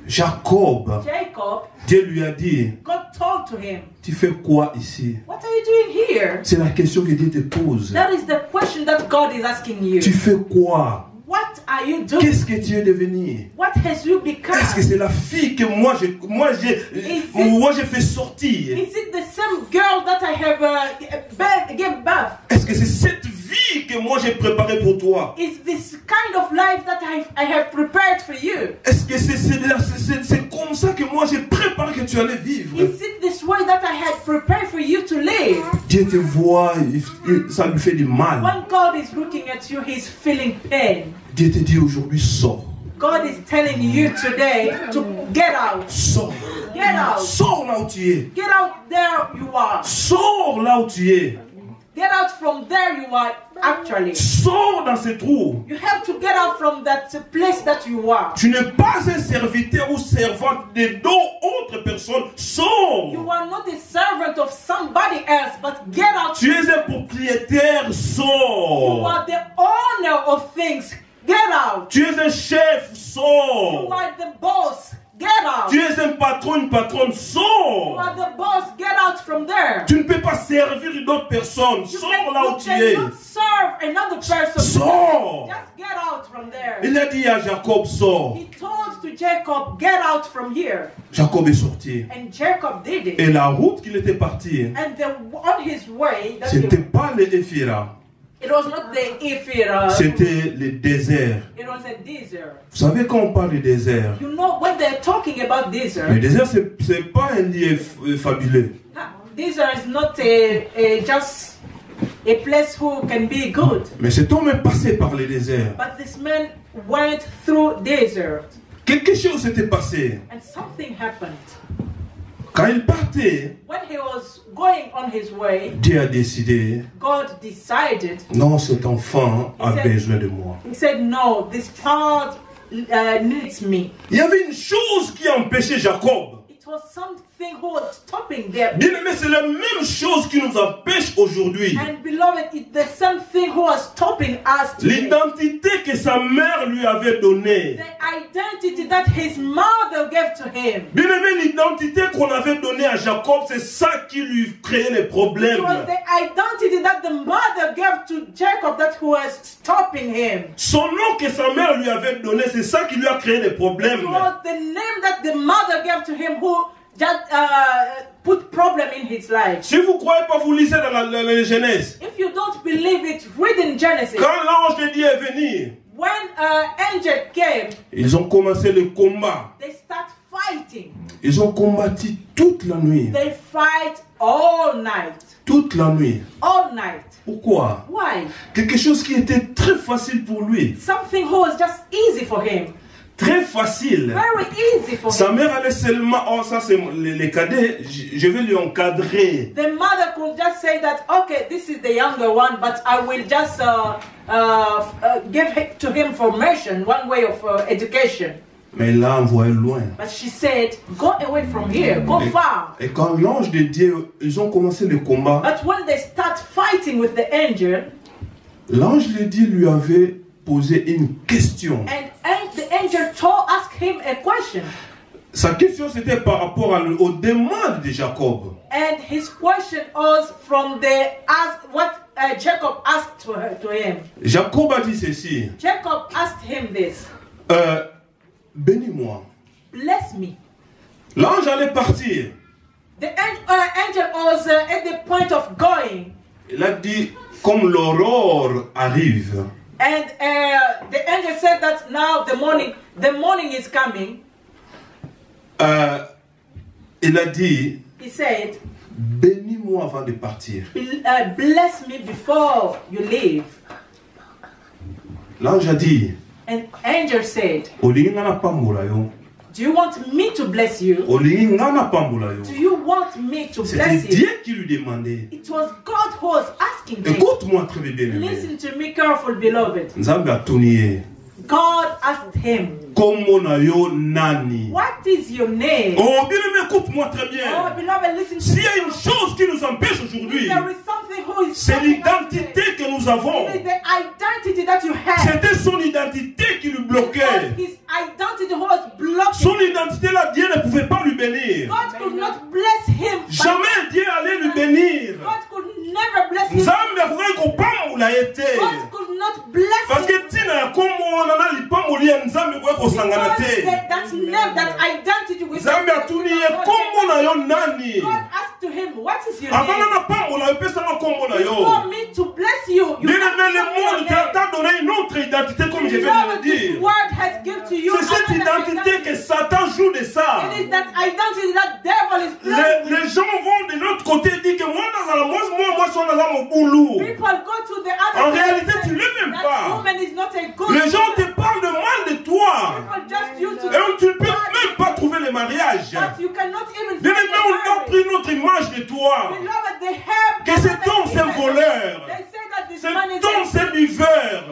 Speaker 2: Jacob,
Speaker 1: Jacob,
Speaker 2: Dieu lui a dit,
Speaker 1: God told to him,
Speaker 2: tu fais quoi ici?
Speaker 1: what are you doing here?
Speaker 2: C'est la question que Dieu te pose.
Speaker 1: That is the question that God is asking you.
Speaker 2: Tu fais quoi?
Speaker 1: What are you doing?
Speaker 2: Qu'est-ce que tu es devenu?
Speaker 1: What has you become?
Speaker 2: Est-ce que c'est la fille que moi j'ai fait sortir?
Speaker 1: Is it the same girl that I have gave birth?
Speaker 2: Est-ce que c'est cette vie que moi j'ai préparée pour toi?
Speaker 1: Is this kind of life that I have prepared for you?
Speaker 2: Est-ce que c'est comme ça que moi j'ai préparé que tu allais vivre?
Speaker 1: Is it this way that I had prepared for you to live?
Speaker 2: Dieu te voit, ça lui fait du mal.
Speaker 1: When God is looking at you, He's feeling pain.
Speaker 2: Dieu te dit aujourd'hui, sors.
Speaker 1: God is telling you today to get out.
Speaker 2: Sors.
Speaker 1: Get out.
Speaker 2: Sors là où tu es.
Speaker 1: Get out there you are.
Speaker 2: Sors là où tu es.
Speaker 1: Get out from there you are actually.
Speaker 2: Sors dans ce trou.
Speaker 1: You have to get out from that place that you are.
Speaker 2: Tu n'es pas un serviteur ou servante de d'autres personnes. Sors.
Speaker 1: You are not a servant of somebody else, but get out.
Speaker 2: Tu es un propriétaire.
Speaker 1: You
Speaker 2: Sors.
Speaker 1: are the owner of things. Get out.
Speaker 2: Tu es un chef.
Speaker 1: You
Speaker 2: Sors.
Speaker 1: are the boss. Get out.
Speaker 2: Tu es un patron, une patronne.
Speaker 1: You
Speaker 2: Sors.
Speaker 1: are the boss. Get out from there.
Speaker 2: Tu ne peux pas servir une autre personne.
Speaker 1: You
Speaker 2: Sors là où tu es.
Speaker 1: cannot serve another person.
Speaker 2: Sors.
Speaker 1: Just get out from there.
Speaker 2: Il a dit à Jacob, sors.
Speaker 1: He told to Jacob, get out from here.
Speaker 2: Jacob est sorti.
Speaker 1: And Jacob did it.
Speaker 2: Et la route qu'il était parti,
Speaker 1: And on his way,
Speaker 2: c'était pas le Éphira,
Speaker 1: it was not the Ephira.
Speaker 2: c'était le désert.
Speaker 1: It was a desert.
Speaker 2: Vous savez, quand on parle du désert,
Speaker 1: You know, when they're talking about
Speaker 2: le
Speaker 1: desert,
Speaker 2: désert, c'est pas un lieu fabuleux.
Speaker 1: desert is not just a place who can be good.
Speaker 2: Mais cet homme est passé par le désert.
Speaker 1: But this man went through desert.
Speaker 2: Quelque chose s'était passé.
Speaker 1: And something happened.
Speaker 2: Quand il partait,
Speaker 1: When he was going on his way,
Speaker 2: Dieu a décidé,
Speaker 1: God decided,
Speaker 2: non, cet enfant a
Speaker 1: Il s'est-
Speaker 2: besoin de moi.
Speaker 1: He said, no, this child needs me.
Speaker 2: Il y avait une chose qui empêchait Jacob.
Speaker 1: It was something who was stopping there.
Speaker 2: Bien aimé, c'est la même chose qui nous empêche aujourd'hui.
Speaker 1: And beloved, it's the same thing who was stopping us today.
Speaker 2: L'identité que sa mère lui avait donnée.
Speaker 1: The identity that his mother gave to him.
Speaker 2: Bien aimé, l'identité qu'on avait donnée à Jacob, c'est ça qui lui créait les problèmes.
Speaker 1: It was the identity that the mother gave to Jacob that was stopping him.
Speaker 2: Son nom que sa mère lui avait donné, c'est ça qui lui a créé les problèmes.
Speaker 1: It was the name that the mother gave to him who just put problem in his life.
Speaker 2: Si vous ne croyez pas, vous lisez dans la Genèse.
Speaker 1: If you don't believe it, read in Genesis.
Speaker 2: Quand l'ange de Dieu est venu,
Speaker 1: When angel came,
Speaker 2: ils ont commencé le combat.
Speaker 1: they start fighting.
Speaker 2: Ils ont combattu toute la nuit.
Speaker 1: They fight all night.
Speaker 2: Toute la nuit.
Speaker 1: All night.
Speaker 2: Pourquoi?
Speaker 1: Why?
Speaker 2: Quelque chose qui était très facile pour lui.
Speaker 1: Something who was just easy for him.
Speaker 2: Très facile.
Speaker 1: Very easy for
Speaker 2: Sa
Speaker 1: him.
Speaker 2: mère allait seulement, oh ça c'est les cadets, je vais lui encadrer.
Speaker 1: The mother could just say that, okay, this is the younger one, but I will just give to him formation, one way of education.
Speaker 2: Mais il l'a envoyé loin.
Speaker 1: But she said, go away from here, go far.
Speaker 2: Et quand l'ange de Dieu, ils ont commencé le combat,
Speaker 1: But when they start fighting with the angel,
Speaker 2: l'ange de Dieu lui avait posé une question.
Speaker 1: and the angel asked him a question.
Speaker 2: Sa question c'était par rapport aux demandes de Jacob.
Speaker 1: And his question was from what Jacob asked to him.
Speaker 2: Jacob a dit ceci.
Speaker 1: Jacob asked him this.
Speaker 2: Bénis-moi.
Speaker 1: Bless me.
Speaker 2: L'ange allait partir.
Speaker 1: The angel was at the point of going.
Speaker 2: Il a dit, comme l'aurore arrive,
Speaker 1: And the angel said that now the morning is coming.
Speaker 2: il a dit,
Speaker 1: He said,
Speaker 2: bénis-moi bénis-moi avant de partir.
Speaker 1: Bless me before you leave.
Speaker 2: L'ange a dit,
Speaker 1: An angel said,
Speaker 2: olingi nga na pambola yo.
Speaker 1: do you want me to bless you?
Speaker 2: Olingi nga na pambola yo.
Speaker 1: Do you want me to
Speaker 2: C'était
Speaker 1: bless you?
Speaker 2: Dieu qui lui demandait.
Speaker 1: It was God who was asking him.
Speaker 2: Écoute-moi très bien, bien.
Speaker 1: Listen to me careful, beloved.
Speaker 2: Nzambe atuniye.
Speaker 1: God asked him,
Speaker 2: Kombo na yo nani?
Speaker 1: what is your name?
Speaker 2: Oh, bien aimé, écoute-moi très
Speaker 1: Oh,
Speaker 2: bien.
Speaker 1: beloved, listen to
Speaker 2: S'il y a
Speaker 1: me.
Speaker 2: une chose qui nous empêche aujourd'hui,
Speaker 1: There is something who is
Speaker 2: c'est
Speaker 1: stopping us
Speaker 2: l'identité
Speaker 1: today.
Speaker 2: que nous avons.
Speaker 1: It is the identity that you have.
Speaker 2: C'était son identité qui lui
Speaker 1: It was
Speaker 2: bloquait.
Speaker 1: his identity who was blocking.
Speaker 2: Son identité là, Dieu ne pouvait pas lui bénir.
Speaker 1: God could not bless him.
Speaker 2: Jamais Dieu allait lui bénir.
Speaker 1: God could never bless him.
Speaker 2: Nzambe akoki kopambola ye te.
Speaker 1: God could not bless
Speaker 2: Parce
Speaker 1: him.
Speaker 2: que ntina ya kombo wana na lipamboli ya Nzambe koki kosangana te.
Speaker 1: That name, that identity with
Speaker 2: Nzambe atuni ye kombo na yo nani?
Speaker 1: God asked to him, what is your
Speaker 2: Avant
Speaker 1: name?
Speaker 2: na pambola epesanga kombo na
Speaker 1: For
Speaker 2: yo.
Speaker 1: me to bless you, you
Speaker 2: Bien
Speaker 1: have
Speaker 2: aimé,
Speaker 1: to
Speaker 2: le
Speaker 1: tell me your
Speaker 2: monde
Speaker 1: name.
Speaker 2: t'a donné une autre identité comme je viens de
Speaker 1: Beloved,
Speaker 2: le
Speaker 1: this
Speaker 2: dire.
Speaker 1: word has given to you
Speaker 2: C'est cette
Speaker 1: another
Speaker 2: identité que Satan joue de ça.
Speaker 1: It is that identity that devil is playing.
Speaker 2: Les gens vont de l'autre côté et disent que moi, moi, son dans mon boulot.
Speaker 1: People go to the other
Speaker 2: En
Speaker 1: side
Speaker 2: réalité,
Speaker 1: and
Speaker 2: tu
Speaker 1: say,
Speaker 2: l'es même
Speaker 1: that
Speaker 2: pas.
Speaker 1: woman is not a good
Speaker 2: Les gens te
Speaker 1: woman.
Speaker 2: parlent de mal de toi.
Speaker 1: People just use to
Speaker 2: Et tu ne peux même pas trouver le mariage.
Speaker 1: but you cannot even
Speaker 2: Bien
Speaker 1: find
Speaker 2: aimé, on a
Speaker 1: the
Speaker 2: pris notre image de toi.
Speaker 1: Beloved, they have
Speaker 2: Que cet homme, c'est un voleur.
Speaker 1: They say that this
Speaker 2: Cet
Speaker 1: man is
Speaker 2: homme, c'est un buveur.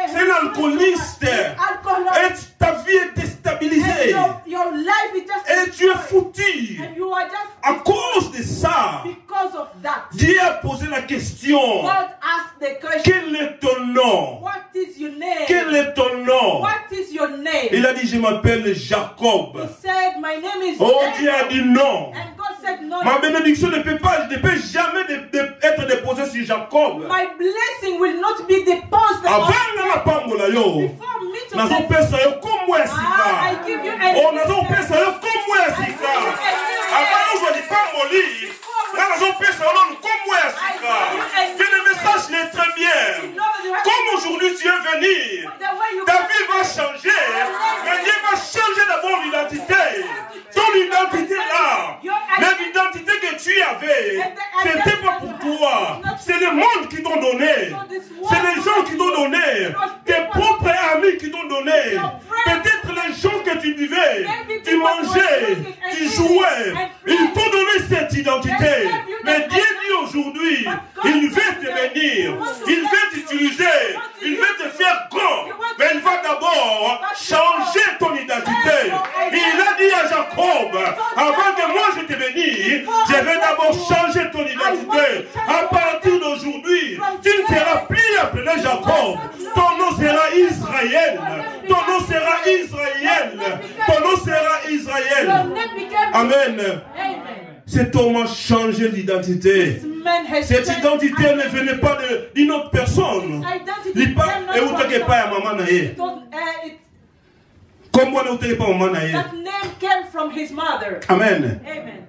Speaker 2: C'est un alcooliste.
Speaker 1: alcoholic.
Speaker 2: Et ta vie est déstabilisée.
Speaker 1: Your life is just
Speaker 2: Et tu es foutu.
Speaker 1: and you are just
Speaker 2: À cause de ça,
Speaker 1: because of that.
Speaker 2: Dieu a posé la question.
Speaker 1: God asked the question,
Speaker 2: Quel est ton nom?
Speaker 1: what is your name?
Speaker 2: Quel est ton nom?
Speaker 1: What is your name?
Speaker 2: Il a dit, je m'appelle Jacob.
Speaker 1: He said, my name is
Speaker 2: Oh,
Speaker 1: Jacob.
Speaker 2: Dieu a dit non.
Speaker 1: And God said, no.
Speaker 2: Ma bénédiction ne peut jamais être déposée sur Jacob.
Speaker 1: My blessing will not be deposited
Speaker 2: Avant
Speaker 1: on
Speaker 2: la pambola yo.
Speaker 1: before me to
Speaker 2: Nazo
Speaker 1: bless.
Speaker 2: pesa yo comme
Speaker 1: I
Speaker 2: sika.
Speaker 1: give you a
Speaker 2: Oh, nazo pesa yo comme sika. Avant yo di pamboli. Là nazo pesa yo comme sika. Bien le message est très bien. Comme aujourd'hui tu es venu, ta vie va changer. Mais Dieu va changer d'abord l'identité. Ton identité là, mais l'identité que tu avais, c'était pas pour toi. C'est le monde qui t'ont donné. C'est les gens qui t'ont donné. Tes propres amis qui t'ont donné. Peut-être les gens que tu vivais, tu mangeais, tu jouais. Ils t'ont donné cette identité. Mais Dieu dit aujourd'hui, il veut te bénir. Il veut t'utiliser. Il veut te faire grand. Mais il va d'abord changer ton identité. Il a dit à Jacob, avant que moi je te bénisse, je vais d'abord changer ton identité. À partir d'aujourd'hui, tu ne seras plus appelé Jacob. Ton nom sera Israël. Ton nom sera Israël. Ton nom sera Israël. Amen. Cet homme a changé d'identité. Cette identité ne venait pas d'une autre personne. Et où t'es pas à maman naïe. Comme moi, où t'es pas maman naïe.
Speaker 1: That name came from his mother.
Speaker 2: Amen.
Speaker 1: Amen.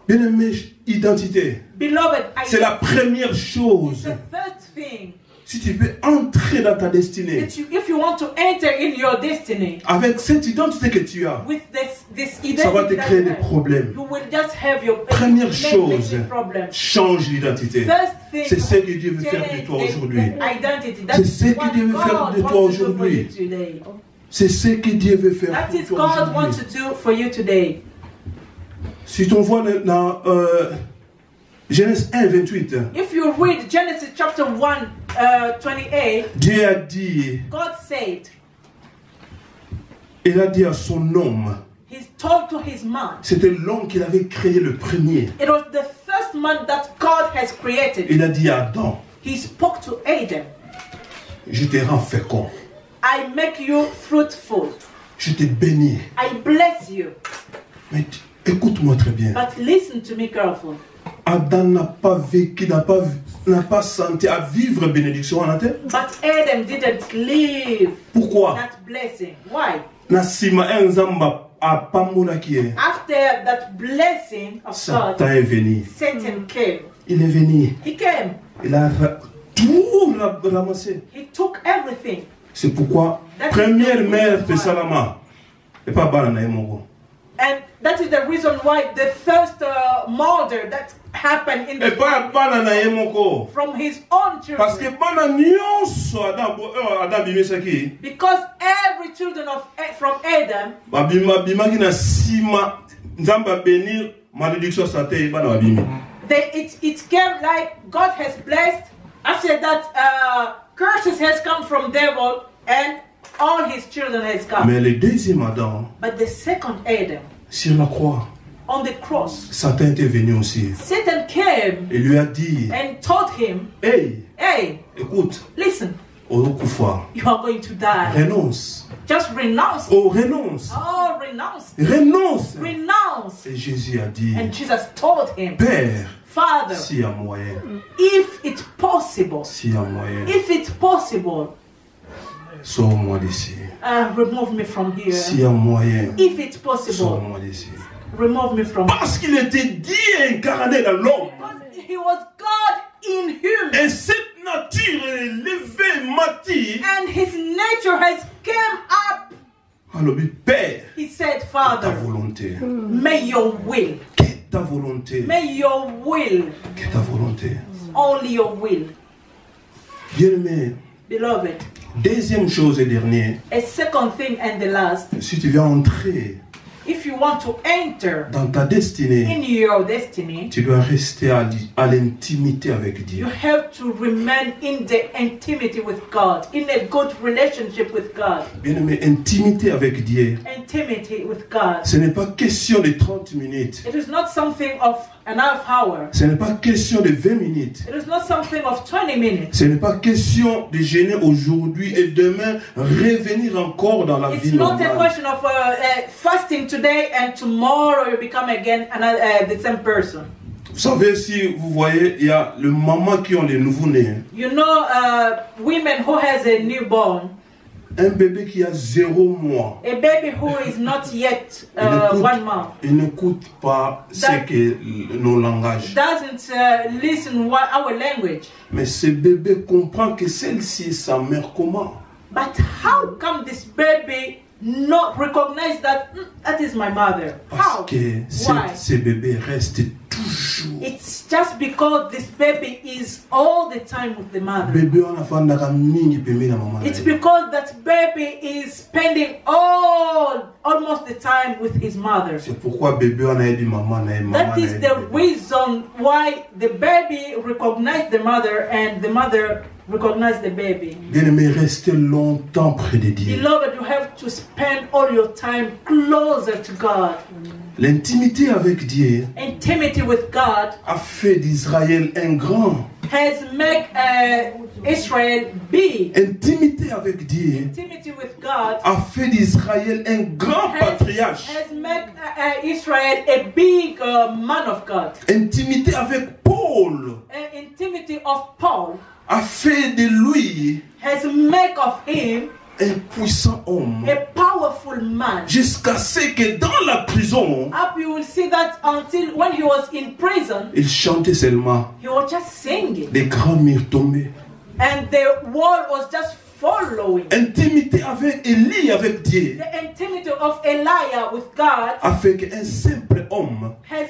Speaker 2: Bien-aimé, identité.
Speaker 1: Beloved,
Speaker 2: C'est la première chose.
Speaker 1: the first thing
Speaker 2: Si tu veux entrer dans ta destinée,
Speaker 1: that if you want to enter in your destiny
Speaker 2: avec cette identité que tu as,
Speaker 1: with this
Speaker 2: ça va te
Speaker 1: identity that
Speaker 2: créer
Speaker 1: you
Speaker 2: des
Speaker 1: have,
Speaker 2: problèmes.
Speaker 1: you will just have your
Speaker 2: Première
Speaker 1: make
Speaker 2: chose,
Speaker 1: problem.
Speaker 2: change l'identité.
Speaker 1: First thing,
Speaker 2: C'est ce que Dieu veut faire de toi
Speaker 1: change
Speaker 2: aujourd'hui.
Speaker 1: the identity.
Speaker 2: C'est
Speaker 1: That's
Speaker 2: ce que
Speaker 1: what
Speaker 2: Dieu veut faire de
Speaker 1: God
Speaker 2: toi
Speaker 1: wants to do for
Speaker 2: aujourd'hui.
Speaker 1: you today.
Speaker 2: C'est ce que Dieu veut faire
Speaker 1: That
Speaker 2: pour
Speaker 1: is
Speaker 2: toi
Speaker 1: God wants
Speaker 2: aujourd'hui.
Speaker 1: to do for you today.
Speaker 2: Si tu vois dans Genèse 1, 28,
Speaker 1: If you read Genesis chapter 1, 28,
Speaker 2: Dieu a dit,
Speaker 1: God said,
Speaker 2: il a dit à son homme,
Speaker 1: He's told to his man.
Speaker 2: c'était l'homme qu'il avait créé le premier.
Speaker 1: It was the first man that God has created.
Speaker 2: Il a dit à Adam,
Speaker 1: He spoke to Adam.
Speaker 2: je te rends fécond,
Speaker 1: I make you fruitful.
Speaker 2: je te bénis.
Speaker 1: I bless you.
Speaker 2: Mais écoute-moi très bien.
Speaker 1: But listen to me carefully.
Speaker 2: Adam n'a pas vécu, n'a pas senti à vivre bénédiction en la terre.
Speaker 1: But Adam didn't live
Speaker 2: Pourquoi?
Speaker 1: that blessing. Why?
Speaker 2: Nasima enzamba apamula qui est.
Speaker 1: After that blessing of
Speaker 2: Satan
Speaker 1: God,
Speaker 2: est venu.
Speaker 1: Satan came.
Speaker 2: Il est venu.
Speaker 1: He came.
Speaker 2: Il a tout ramassé.
Speaker 1: He took everything.
Speaker 2: C'est pourquoi première mère de Salama et pas Balanaï Mongo.
Speaker 1: And that is the reason why the first mother that happened in
Speaker 2: Et
Speaker 1: the
Speaker 2: pas bana na ye moko.
Speaker 1: from his own
Speaker 2: Parce que
Speaker 1: children.
Speaker 2: bana nyonso Adam bimesaki.
Speaker 1: Because every children from Adam,
Speaker 2: Bimaki na sima nzamba bénir malédiction santé bana babimi.
Speaker 1: it came like God has blessed. After that, curses has come from devil and all his children has come.
Speaker 2: Mais le deuxième Adam,
Speaker 1: But the second Adam,
Speaker 2: sur la croix,
Speaker 1: on the cross,
Speaker 2: Satan était venu aussi.
Speaker 1: Satan came
Speaker 2: Il lui a dit,
Speaker 1: and told him,
Speaker 2: hey,
Speaker 1: hey,
Speaker 2: écoute,
Speaker 1: listen,
Speaker 2: Okufa,
Speaker 1: you are going to die.
Speaker 2: renonce.
Speaker 1: Just renounce.
Speaker 2: Oh, renonce.
Speaker 1: Oh, renounce.
Speaker 2: Renonce.
Speaker 1: Renounce.
Speaker 2: Et Jésus a dit,
Speaker 1: And Jesus told him,
Speaker 2: Père,
Speaker 1: Father,
Speaker 2: s'il y a moyen,
Speaker 1: if it's possible,
Speaker 2: s'il y a moyen,
Speaker 1: if it's possible,
Speaker 2: sors-moi d'ici.
Speaker 1: remove me from here.
Speaker 2: S'il y a moyen,
Speaker 1: If it's possible,
Speaker 2: sors-moi d'ici.
Speaker 1: remove me from here.
Speaker 2: Parce qu'il était Dieu incarné dans l'homme.
Speaker 1: Because he was God in human.
Speaker 2: Et cette nature est élevée, mati.
Speaker 1: And his nature has come up.
Speaker 2: Alors, Père,
Speaker 1: He said,
Speaker 2: ta
Speaker 1: Father,
Speaker 2: volonté.
Speaker 1: may your will,
Speaker 2: Qu'est ta volonté?
Speaker 1: may your will,
Speaker 2: Qu'est ta volonté?
Speaker 1: only your will.
Speaker 2: Bien-aimé,
Speaker 1: Beloved,
Speaker 2: deuxième chose et dernière,
Speaker 1: a second thing and the last,
Speaker 2: si tu veux entrer
Speaker 1: if you want to enter
Speaker 2: dans ta destinée,
Speaker 1: in your destiny,
Speaker 2: tu dois rester à l'intimité avec
Speaker 1: you
Speaker 2: Dieu.
Speaker 1: have to remain in the intimity with God, in a good relationship with God.
Speaker 2: Bien-aimé, intimité avec Dieu,
Speaker 1: Intimity with God.
Speaker 2: ce n'est pas question de 30 minutes.
Speaker 1: It is not something of an half hour.
Speaker 2: Ce n'est pas question de 20 minutes.
Speaker 1: It is not something of 20 minutes.
Speaker 2: Ce n'est pas question de gêner aujourd'hui et demain revenir encore dans la
Speaker 1: It's
Speaker 2: vie
Speaker 1: not a
Speaker 2: normale.
Speaker 1: question of fasting today and tomorrow you become again another, the same person.
Speaker 2: Vous savez, si vous voyez, il y a les mamans qui ont les nouveau-nés.
Speaker 1: You know, women who has a newborn,
Speaker 2: Un bébé qui a 0 mois.
Speaker 1: a baby who is not yet 1 month,
Speaker 2: Il n'écoute pas ce que nos langages.
Speaker 1: doesn't listen our language.
Speaker 2: Mais ce bébé comprend que celle-ci est sa mère comment?
Speaker 1: But how come this baby not recognize that that is my mother?
Speaker 2: Parce
Speaker 1: How?
Speaker 2: que
Speaker 1: Why?
Speaker 2: ce bébé reste toujours.
Speaker 1: It's just because this baby is all the time with the mother.
Speaker 2: Bébé on a fandaka mingi pembeni na mama.
Speaker 1: It's because that baby is spending almost the time with his mother.
Speaker 2: C'est pourquoi bébé on a dit maman na maman.
Speaker 1: That is the reason why the baby recognized the mother and the mother recognized the baby.
Speaker 2: Bien-aimé, restez longtemps près de Dieu.
Speaker 1: Beloved, you have to spend all your time closer to God.
Speaker 2: L'intimité avec Dieu
Speaker 1: Intimacy with God
Speaker 2: a fait d'Israël un grand.
Speaker 1: has made Israel big.
Speaker 2: Intimité avec Dieu
Speaker 1: Intimacy with God
Speaker 2: a fait d'Israël un grand patriarche.
Speaker 1: has made Israel a big man of God.
Speaker 2: Intimité avec Paul
Speaker 1: Intimacy of Paul
Speaker 2: a fait de lui
Speaker 1: has made of him
Speaker 2: un puissant homme.
Speaker 1: a powerful man.
Speaker 2: Jusqu'à ce que dans la prison,
Speaker 1: Up you will see that until when he was in prison,
Speaker 2: il chantait seulement.
Speaker 1: he was just singing.
Speaker 2: Les grands murs tombaient.
Speaker 1: And the world was just following.
Speaker 2: Intimité avec Élie, avec Dieu,
Speaker 1: The intimacy of Elijah with God
Speaker 2: a fait qu'un simple homme,
Speaker 1: has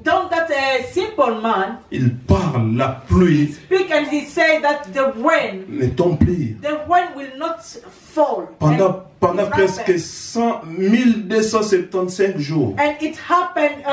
Speaker 1: done that a simple man
Speaker 2: il parle, la pluie
Speaker 1: speak and he say that the rain
Speaker 2: ne tombe plus.
Speaker 1: will not fall.
Speaker 2: Pendant
Speaker 1: it
Speaker 2: presque
Speaker 1: happened.
Speaker 2: 1275 jours.
Speaker 1: And it happened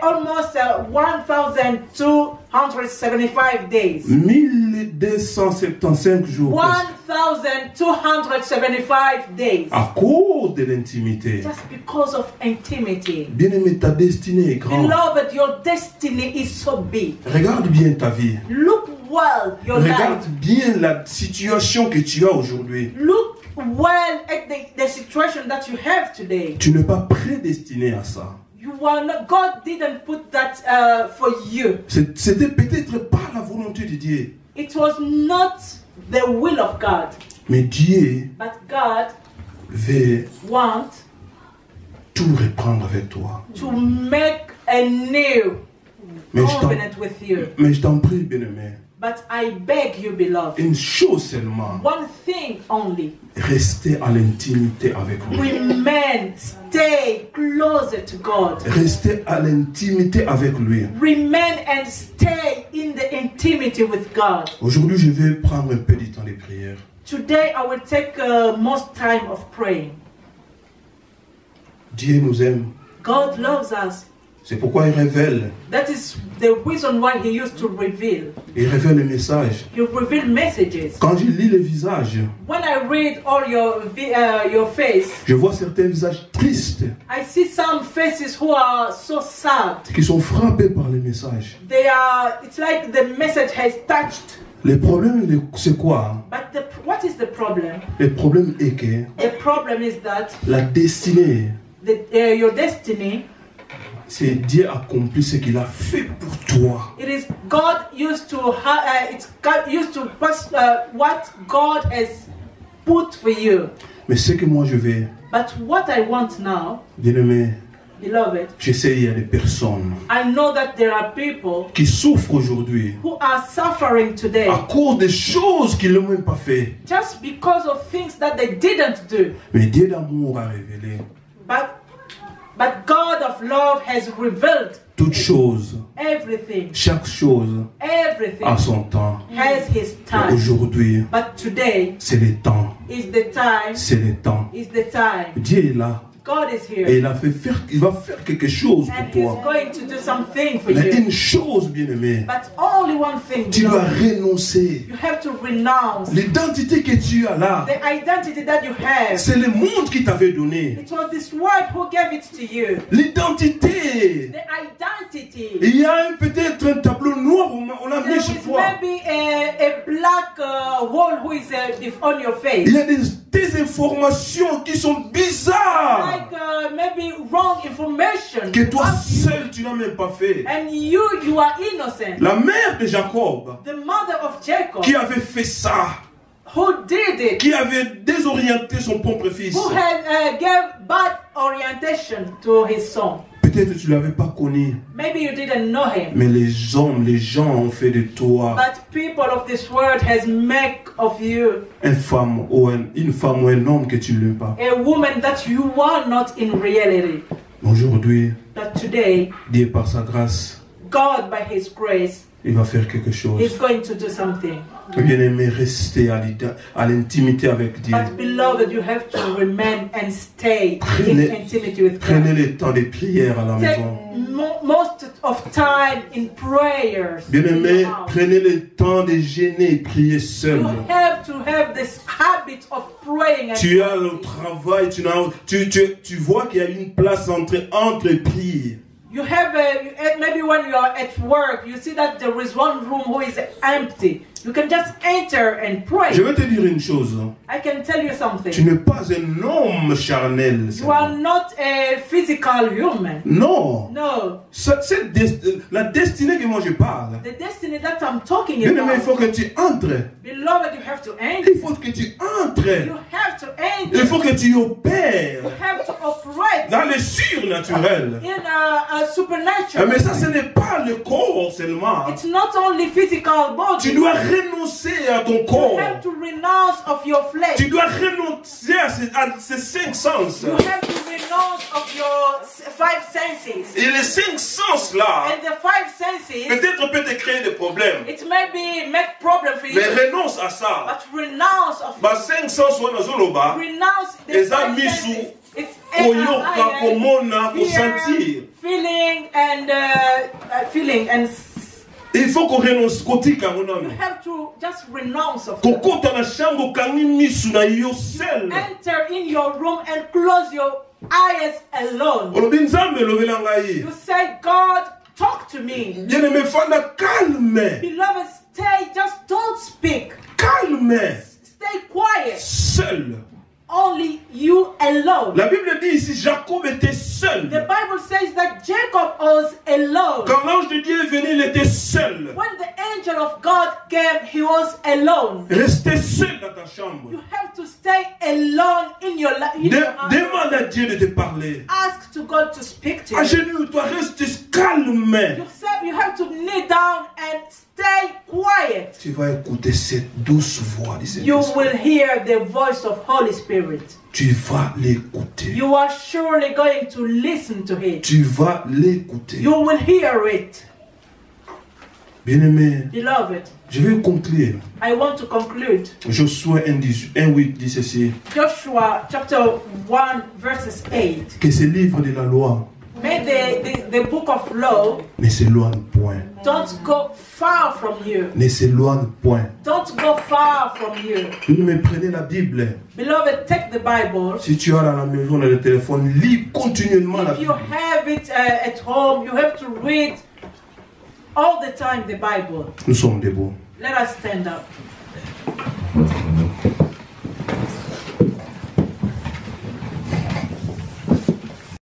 Speaker 1: almost 1,275 days.
Speaker 2: 1275 jours.
Speaker 1: 1,275 days.
Speaker 2: À cause de l'intimité.
Speaker 1: Just because of intimacy.
Speaker 2: Bien-aimé, ta destinée est grande.
Speaker 1: Beloved, your destiny is so big.
Speaker 2: Regarde bien ta vie.
Speaker 1: Look well your
Speaker 2: Regarde
Speaker 1: life.
Speaker 2: bien la situation que tu as aujourd'hui.
Speaker 1: Look well at the situation that you have today.
Speaker 2: Tu n'es pas prédestiné à ça.
Speaker 1: You are not, God didn't put that for you.
Speaker 2: C'était peut-être pas la volonté de Dieu.
Speaker 1: It was not the will of God.
Speaker 2: Mais Dieu
Speaker 1: But God
Speaker 2: veut
Speaker 1: wants
Speaker 2: tout reprendre avec toi.
Speaker 1: to make a new
Speaker 2: Mais je
Speaker 1: covenant with you.
Speaker 2: t'en prie, bien-aimé.
Speaker 1: But I beg you, beloved,
Speaker 2: une chose seulement.
Speaker 1: one thing only.
Speaker 2: Restez à l'intimité avec lui.
Speaker 1: Remain, stay closer to God.
Speaker 2: Restez à l'intimité avec lui.
Speaker 1: Remain and stay in the intimacy with God.
Speaker 2: Aujourd'hui, je vais prendre un peu du temps de prière.
Speaker 1: Today I will take most time of praying.
Speaker 2: Dieu nous aime.
Speaker 1: God loves us.
Speaker 2: C'est pourquoi il révèle.
Speaker 1: That is the reason why he used to reveal.
Speaker 2: Il révèle les messages.
Speaker 1: He revealed messages.
Speaker 2: Quand je lis les visages,
Speaker 1: When I read all your face,
Speaker 2: je vois certains visages tristes
Speaker 1: I see some faces who are so sad.
Speaker 2: qui sont frappés par les messages.
Speaker 1: They are. It's like the message has touched.
Speaker 2: Le problème, c'est quoi?
Speaker 1: But what is the problem?
Speaker 2: Le problème est que
Speaker 1: The problem is that
Speaker 2: la destinée,
Speaker 1: your destiny.
Speaker 2: c'est Dieu accomplit ce qu'il a fait pour toi.
Speaker 1: It is God used to. It's God used to pass what God has put for you.
Speaker 2: Mais ce que moi je vais,
Speaker 1: But what I want now,
Speaker 2: bien-aimé,
Speaker 1: beloved,
Speaker 2: je sais il y a des personnes
Speaker 1: I know that there are people
Speaker 2: qui souffrent aujourd'hui
Speaker 1: who are suffering today
Speaker 2: à cause des choses qu'ils n'ont même pas fait.
Speaker 1: just because of things that they didn't do.
Speaker 2: Mais Dieu d'amour a révélé
Speaker 1: But God of love has revealed
Speaker 2: toutes choses,
Speaker 1: everything.
Speaker 2: chaque chose
Speaker 1: Everything
Speaker 2: a son temps.
Speaker 1: has his time.
Speaker 2: Aujourd'hui,
Speaker 1: But today
Speaker 2: c'est le temps.
Speaker 1: is the time.
Speaker 2: C'est le temps.
Speaker 1: Is the time.
Speaker 2: Dieu est là
Speaker 1: God is
Speaker 2: et
Speaker 1: here.
Speaker 2: il va faire quelque chose
Speaker 1: And
Speaker 2: pour
Speaker 1: he's
Speaker 2: toi.
Speaker 1: going to do something for
Speaker 2: Mais
Speaker 1: you.
Speaker 2: une chose, bien-aimé,
Speaker 1: But only one thing,
Speaker 2: tu dois
Speaker 1: beloved.
Speaker 2: renoncer.
Speaker 1: You have to renounce
Speaker 2: L'identité que tu as là,
Speaker 1: the identity that you have.
Speaker 2: c'est le monde qui t'avait donné.
Speaker 1: It was this word who gave it to you.
Speaker 2: L'identité.
Speaker 1: The identity.
Speaker 2: Il y a peut-être un tableau noir, on l'a
Speaker 1: There
Speaker 2: mis chez
Speaker 1: is
Speaker 2: toi.
Speaker 1: maybe a black wall who is on your face.
Speaker 2: Il y a des informations qui sont bizarres,
Speaker 1: Like maybe wrong information.
Speaker 2: que toi
Speaker 1: about you.
Speaker 2: seul tu n'as même pas fait.
Speaker 1: And you are innocent.
Speaker 2: La mère de Jacob,
Speaker 1: The mother of Jacob,
Speaker 2: qui avait fait ça,
Speaker 1: who did it,
Speaker 2: qui avait désorienté son propre fils.
Speaker 1: who had gave bad orientation to his son.
Speaker 2: Peut-être tu ne l'avais pas connu,
Speaker 1: Maybe you didn't know him.
Speaker 2: mais les gens ont fait de toi
Speaker 1: But people of this world has made of you
Speaker 2: une femme ou un homme que tu n'aimes pas.
Speaker 1: a woman that you are not in reality.
Speaker 2: Aujourd'hui,
Speaker 1: That today,
Speaker 2: Dieu par sa grâce,
Speaker 1: God by his grace,
Speaker 2: il va faire quelque chose.
Speaker 1: is going to do something.
Speaker 2: Bien-aimé, restez à l'intimité avec Dieu.
Speaker 1: But beloved, you have to remain and stay in intimacy with
Speaker 2: Prenez
Speaker 1: God.
Speaker 2: le temps de prière à la
Speaker 1: Take
Speaker 2: maison.
Speaker 1: most of time in prayers.
Speaker 2: Bien-aimé,
Speaker 1: Wow.
Speaker 2: prenez le temps de gêner et prier seul.
Speaker 1: You have to have this habit of praying and
Speaker 2: Tu as le
Speaker 1: fasting.
Speaker 2: travail, tu vois qu'il y a une place entre et prier.
Speaker 1: You have maybe when you are at work, you see that there is one room who is empty. You can just enter and pray.
Speaker 2: Je vais te dire une chose.
Speaker 1: I can tell you
Speaker 2: Tu
Speaker 1: something.
Speaker 2: n'es pas un homme charnel.
Speaker 1: You are not a physical human.
Speaker 2: Non.
Speaker 1: No.
Speaker 2: La destinée que moi je parle.
Speaker 1: The destiny that I'm talking
Speaker 2: Bien-aimé, il faut
Speaker 1: about.
Speaker 2: que tu entres.
Speaker 1: Beloved, you have to enter.
Speaker 2: Il faut que tu entres.
Speaker 1: You have to
Speaker 2: Il
Speaker 1: enter.
Speaker 2: faut que tu opères
Speaker 1: You have to operate
Speaker 2: dans le surnaturel.
Speaker 1: in a supernatural.
Speaker 2: Mais ça, ce n'est pas le corps seulement.
Speaker 1: It's not only physical body.
Speaker 2: Tu dois renoncer à ton
Speaker 1: You
Speaker 2: corps.
Speaker 1: have to renounce of your flesh.
Speaker 2: Tu dois renoncer à ces 5 sens.
Speaker 1: You have to renounce of your five senses.
Speaker 2: Et les 5 sens-là,
Speaker 1: And the five senses,
Speaker 2: peut-être peut te créer des problèmes.
Speaker 1: it may be make problem for you.
Speaker 2: Mais renonce à ça.
Speaker 1: But renounce of
Speaker 2: Ba 5 sens wana zoloba.
Speaker 1: renounce the
Speaker 2: Eza
Speaker 1: five
Speaker 2: misu,
Speaker 1: senses. It's
Speaker 2: koyoka, komona,
Speaker 1: hear,
Speaker 2: kosentir.
Speaker 1: feeling and feeling and
Speaker 2: Il faut qu'on renonce kotika
Speaker 1: you
Speaker 2: ngona.
Speaker 1: have to just renounce of them.
Speaker 2: Kokota na chambre kangi misu na yo seul.
Speaker 1: Enter in your room and close your eyes alone.
Speaker 2: Olobi nzambe lobela ngai.
Speaker 1: You say, God, talk to me.
Speaker 2: Bien-aimé, fanda calme.
Speaker 1: Beloved, stay, just don't speak.
Speaker 2: Calme.
Speaker 1: Stay quiet.
Speaker 2: Seul.
Speaker 1: Only you alone.
Speaker 2: La Bible dit ici, Jacob était seul.
Speaker 1: The Bible says that Jacob was alone.
Speaker 2: Quand l'ange de Dieu est venu, il était seul.
Speaker 1: When the angel of God came, he was alone.
Speaker 2: Restez seul dans ta chambre.
Speaker 1: You have to stay alone in your life.
Speaker 2: Demande à Dieu de te parler.
Speaker 1: Ask to God to speak to you.
Speaker 2: Agenouille-toi, reste calme.
Speaker 1: You have to kneel down and stay quiet,
Speaker 2: tu vas écouter cette douce voix du
Speaker 1: you
Speaker 2: Saint-Esprit.
Speaker 1: will hear the voice of Holy Spirit.
Speaker 2: Tu vas l'écouter.
Speaker 1: You are surely going to listen to it.
Speaker 2: Tu vas l'écouter.
Speaker 1: You will hear it.
Speaker 2: Bien-aimé,
Speaker 1: Beloved,
Speaker 2: je vais conclure.
Speaker 1: I want to conclude.
Speaker 2: Josué 1:8 dit ceci.
Speaker 1: Joshua chapter 1 verses 8.
Speaker 2: Que ce livre de la loi
Speaker 1: May the book of law
Speaker 2: ne s'éloigne point.
Speaker 1: don't go far from you.
Speaker 2: Ne s'éloigne point.
Speaker 1: Don't go far from you.
Speaker 2: Bien-aimé, prenez la Bible.
Speaker 1: Beloved, take the Bible.
Speaker 2: Si tu as dans la maison, dans le téléphone, lis continuellement la
Speaker 1: If you
Speaker 2: Bible.
Speaker 1: have it at home, you have to read all the time the Bible.
Speaker 2: Nous sommes debout.
Speaker 1: Let us stand up.